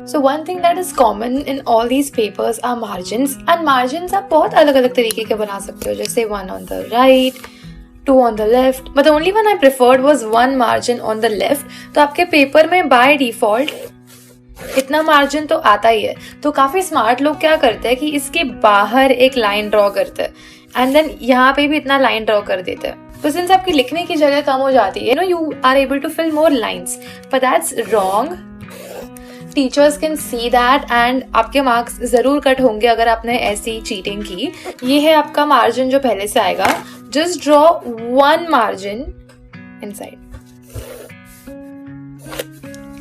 So one thing that is common in all these papers are margins, and margins आप बहुत अलग अलग तरीके के बना सकते हो, जैसे 1 on the right, 2 on the left, but the only one I preferred was 1 margin on the left. तो आपके पेपर में by default इतना मार्जिन तो आता ही है. तो काफी स्मार्ट लोग क्या करते हैं कि इसके बाहर एक लाइन ड्रॉ करते हैं एंड देन यहाँ पे भी इतना लाइन ड्रॉ कर देते हैं. तो सिंस आपकी लिखने की जगह कम हो जाती है, you are able to fill more lines, but that's wrong. Teachers can see that and आपके मार्क्स जरूर कट होंगे अगर आपने ऐसी चीटिंग की. ये है आपका मार्जिन जो पहले से आएगा. Just draw 1 margin inside.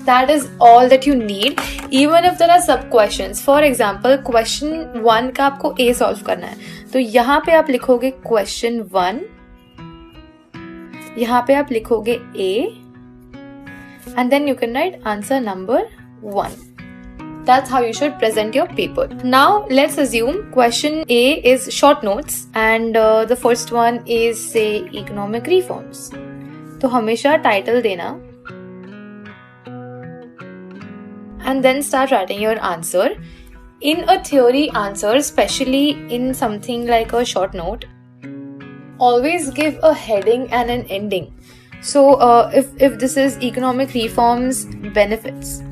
That is all that you need. Even if there are sub questions, for example question 1 का आपको A solve करना है, तो यहाँ पे आप लिखोगे question 1, यहाँ पे आप लिखोगे A, and then you can write answer number 1. That's how you should present your paper. Now let's assume question A is short notes and the first one is say economic reforms. तो हमेशा title देना and then start writing your answer. In a theory answer, especially in something like a short note, always give a heading and an ending. So if this is economic reforms benefits,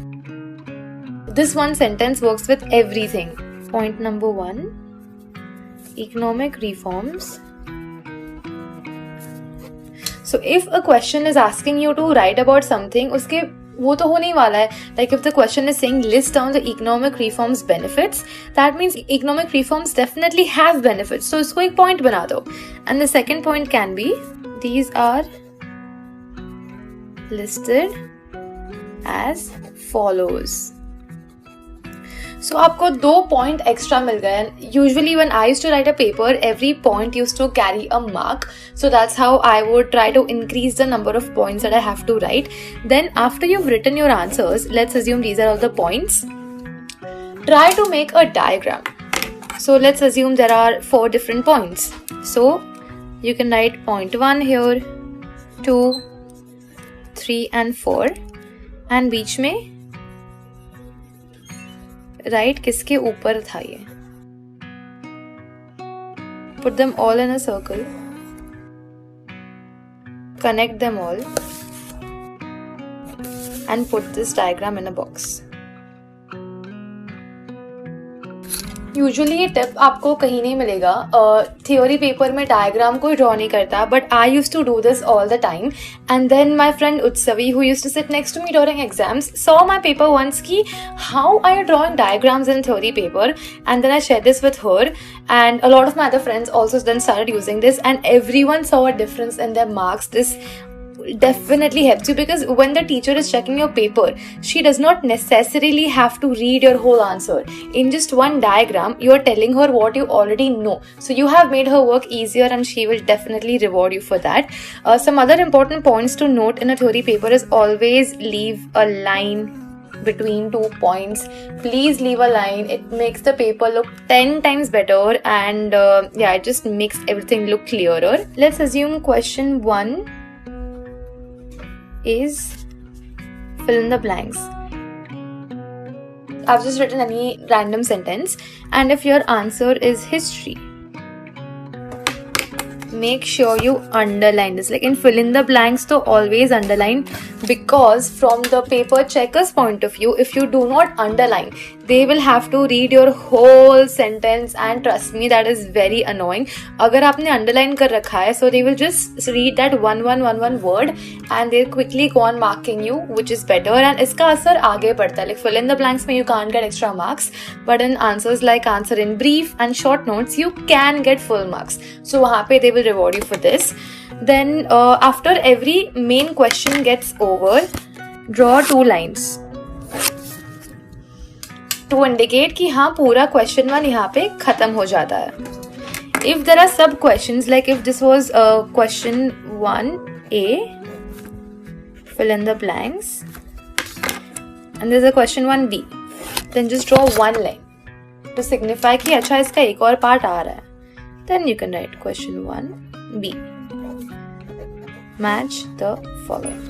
this one sentence works with everything. Point number 1, economic reforms. So if a question is asking you to write about something, उसके वो तो होने ही वाला है. Like if the question is saying list down the economic reforms benefits, that means economic reforms definitely have benefits. So इसको एक point बना दो. And the second point can be, these are listed as follows. So आपको 2 point extra मिल गए. Usually when I used to write a paper, every point used to carry a mark. So that's how I would try to increase the number of points that I have to write. Then after you've written your answers, let's assume these are all the points. Try to make a diagram. So let's assume there are 4 different points. So you can write point 1 here, 2, 3 and 4. And बीच में right किसके ऊपर था ये. Put them all in a circle. Connect them all. And put this diagram in a box. Usually ये tip आपको कहीं नहीं मिलेगा. थियोरी पेपर में डायग्राम कोई ड्रॉ नहीं करता, but I use to do this all the time. And then my friend Utsavi who use to sit next to me during exams saw my paper once की how I drawing diagrams in theory paper, and then I share this with her and a lot of my other friends also then started using this, and everyone saw a difference in their marks. This definitely helps you because when the teacher is checking your paper, she does not necessarily have to read your whole answer. In just one diagram, you are telling her what you already know. So you have made her work easier and she will definitely reward you for that. Some other important points to note in a theory paper is always leave a line between 2 points. Please leave a line. It makes the paper look 10 times better, and it just makes everything look clearer. Let's assume question 1 is fill in the blanks. I've just written any random sentence, and if your answer is history, make sure you underline this. Like in fill in the blanks, to always underline, because from the paper checker's point of view, if you do not underline, they will have to read your whole sentence, and trust me, that is very annoying. अगर आपने underline कर रखा है, so they will just read that one word and they'll quickly go on marking you, which is better. And इसका असर आगे पड़ता है. Like fill in the blanks में you can't get extra marks, but in answers like answer in brief and short notes, you can get full marks. So वहाँ पे they will reward you for this. Then after every main question gets over, draw 2 lines to indicate कि हाँ पूरा question 1 यहाँ पे खत्म हो जाता है. If there are sub questions, like if this was question 1A, fill in the blanks, and there's a question 1B, then just draw 1 line to signify कि अच्छा इसका एक और part आ रहा है. Then you can write question 1B. Match the following.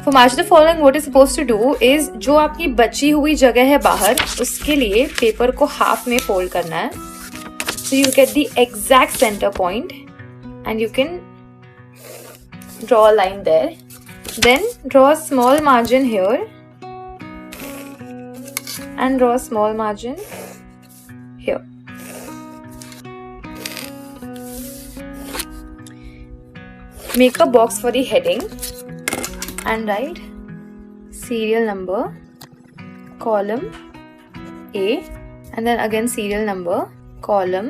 For match the following, what is supposed to do is जो आपकी बची हुई जगह है बाहर, उसके लिए पेपर को हाफ में फोल्ड करना है. So you get the exact center point and you can draw a line there. Then draw a small margin here and draw a small margin here. Make a box for the heading and write serial number, column A, and then again serial number, column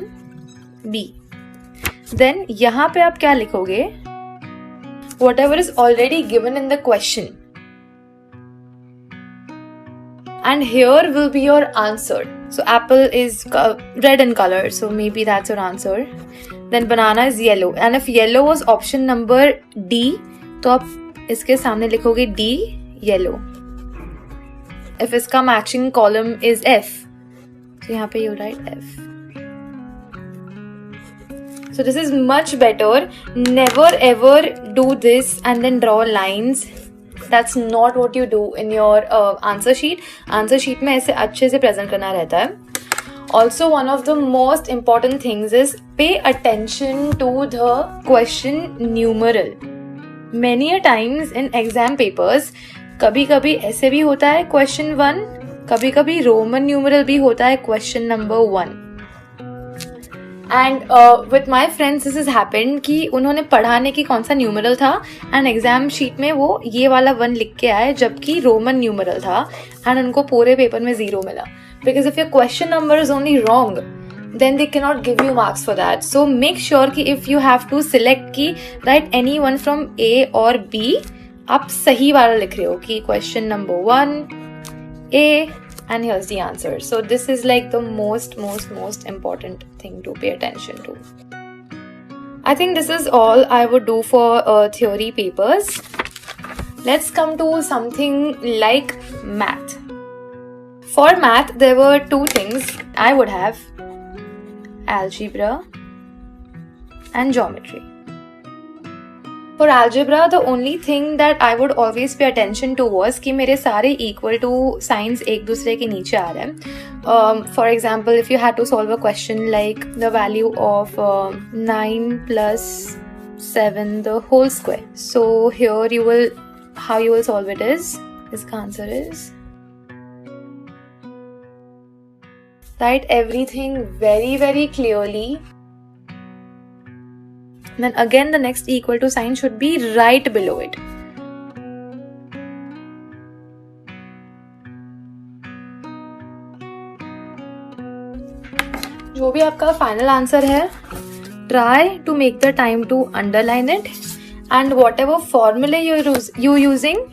B. Then यहाँ पे आप क्या लिखोगे? Whatever is already given in the question. And here will be your answer. So apple is red in color, so maybe that's your answer. Then banana is yellow. And if yellow was option number D, तो आप इसके सामने लिखोगे D, yellow. If इसका matching column is F, so यहाँ पे you write F. So this is much better. Never ever do this and then draw lines. That's not what you do in your answer sheet. Answer sheet में ऐसे अच्छे से present करना रहता है. Also, one of the most important things is pay attention to the question numeral. Many a times in exam papers, कभी कभी ऐसे भी होता है question 1, कभी कभी Roman numeral भी होता है question number 1. And with my friends this has happened कि उन्होंने पढ़ाने की कौन सा numeral था and exam sheet में वो ये वाला 1 लिख के आए जबकि Roman numeral था and उनको पूरे पेपर में 0 मिला. Because if your question number is only wrong, then they cannot give you marks for that. So make sure कि if you have to select कि write any one from A or B, आप सही वाला लिख रहे हो कि question number 1, A, and here's the answer. So this is like the most important thing to pay attention to. I think this is all I would do for theory papers. Let's come to something like math. For math, there were 2 things I would have: algebra and geometry. For algebra, the only thing that I would always pay attention to was कि मेरे सारे equal to signs एक दूसरे के नीचे आ रहे हैं. For example, if you had to solve a question like the value of 9 plus 7 the whole square. So here how you will solve it is, इसका answer is, write everything very clearly. Then again the next equal to sign should be right below it. जो भी आपका final answer है, try to make the time to underline it, and whatever formula you're using,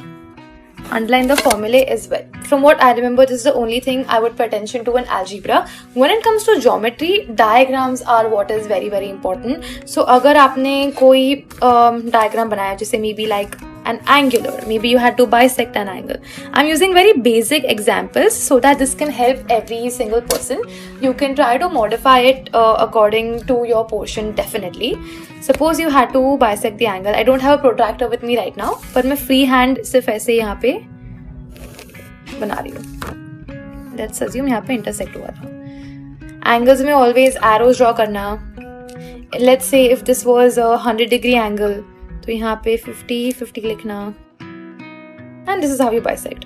underline the formula as well. From what I remember, this is the only thing I would pay attention to in algebra. When it comes to geometry, diagrams are what is very important. So अगर आपने कोई diagram बनाया जैसे maybe like an angular, maybe you had to bisect an angle. I'm using very basic examples so that this can help every single person. You can try to modify it according to your portion definitely. Suppose you had to bisect the angle. I don't have a protractor with me right now, but मैं free hand सिर्फ ऐसे यहाँ पे बना रही हूँ. Let's assume यहाँ पे intersect हुआ था. Angles में always arrows draw करना. Let's say if this was a 100-degree angle, तो यहाँ पे 50 लिखना. And this is how you bisect.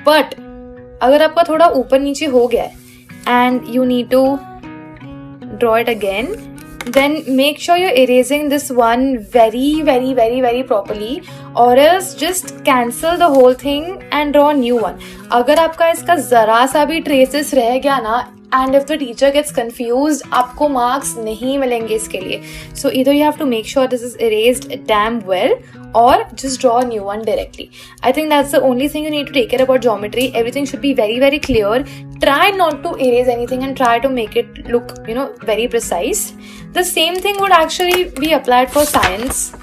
But अगर आपका थोड़ा ऊपर नीचे हो गया है and you need to draw it again, then make sure you're erasing this one very properly, or else just cancel the whole thing and draw a new one. अगर आपका इसका जरा सा भी traces रह गया ना, and if the teacher gets confused, आपको marks नहीं मिलेंगे इसके लिए. So either you have to make sure this is erased damn well, or just draw a new one directly. I think that's the only thing you need to take care about geometry. Everything should be very clear. Try not to erase anything and try to make it look, very precise. The same thing would actually be applied for science.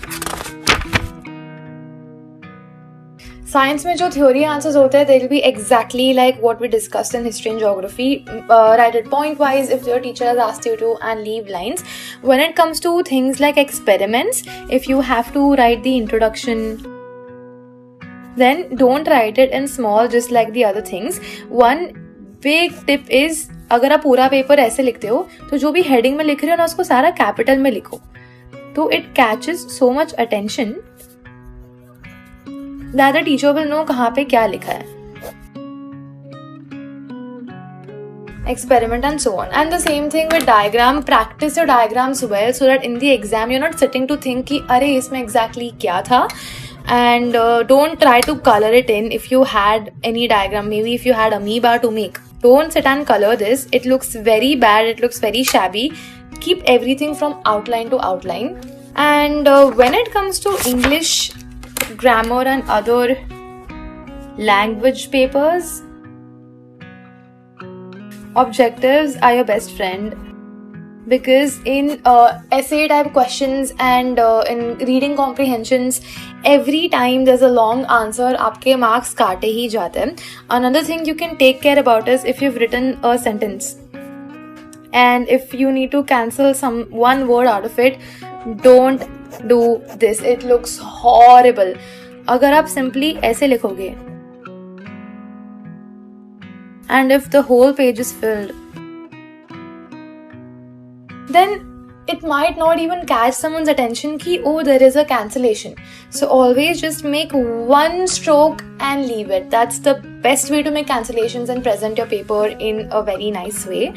Science में जो theory answers होते हैं, they will be exactly like what we discussed in history and geography. Write it point wise if your teacher has asked you to, and leave lines. When it comes to things like experiments, if you have to write the introduction, then don't write it in small just like the other things. One big tip is, अगर आप पूरा paper ऐसे लिखते हो तो जो भी heading में लिख रहे हो ना उसको सारा कैपिटल में लिखो, तो it catches so much attention that the teacher will know कहाँ पे क्या लिखा है. Experiment and so on. And the same thing with diagram. Practice your diagrams well so that in the exam you're not sitting to think कि अरे इसमें exactly क्या था. And don't try to color it in. If you had any diagram, maybe if you had amoeba to make, don't sit and color this. It looks very bad. It looks very shabby. Keep everything from outline to outline. And when it comes to English, grammar and other language papers, objectives are your best friend, because in essay type questions and in reading comprehensions, every time there's a long answer, आपके marks काटे ही जाते हैं. Another thing you can take care about is if you've written a sentence and if you need to cancel one word out of it, don't do this. It looks horrible. अगर आप simply ऐसे लिखोगे and if the whole page is filled, then it might not even catch someone's attention ki, oh, there is a cancellation. So always just make one stroke and leave it. That's the best way to make cancellations and present your paper in a very nice way.